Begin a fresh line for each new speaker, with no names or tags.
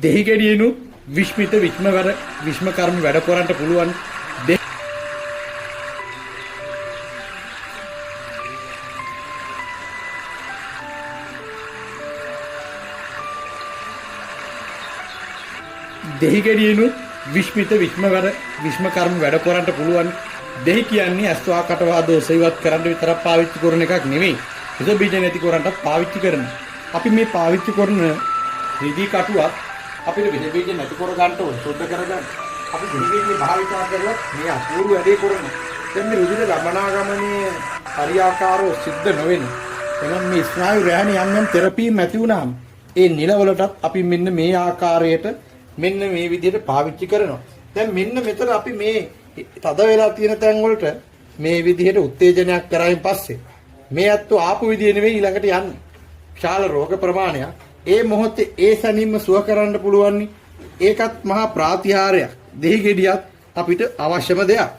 දෙහිගෙඩියනුත් විශ්මිත විශ්ම කර්ම වැඩ කරන්න පුළුවන් දෙහිගෙඩියනුත් විශ්මිත විශ්ම කර්ම වැඩ කරන්න පුළුවන් දෙහි කියන්නේ අස්වා කටවාද ඔසවිවත් කරන්න විතරක් පාවිච්චි කරන එකක් නෙවෙයි. විස බීජ නැති කරන්නත් පාවිච්චි කරනවා. අපි මේ පාවිච්චි කරන රිදී කටුවක් අපිට විස බීජ නැති කර ගන්න ඕන සුද්ධ කරගන්න. අපි රිදී බීජ භාවිතා කරලා මේ අපූර්ව වැඩේ කරනවා. දැන් මේ රුධිර ගමනාගමනයේ හරියාකාරව සිද්ධ නොවෙන්නේ. එහෙනම් මේ ස්නායු රැහණ යම් තෙරපීම් ඇති වුණාම ඒ නිලවලටත් අපි මෙන්න මේ ආකාරයට මෙන්න මේ විදිහට පාවිච්චි කරනවා. දැන් මෙන්න මෙතන අපි මේ තද වෙලා තියෙන තැන් වලට මේ විදිහට උත්තේජනයක් කරායින් පස්සේ මේ අත්තු ආපු විදිය නෙවෙයි ඊළඟට යන්නේ. ශාල රෝග ප්‍රමාණයක් ඒ මොහොතේ ඒ සැනින්ම සුව කරන්න පුළුවන්. ඒකත් මහා ප්‍රාතිහාරයක්. දෙහි ගෙඩියත් අපිට අවශ්‍යම දෙයක්.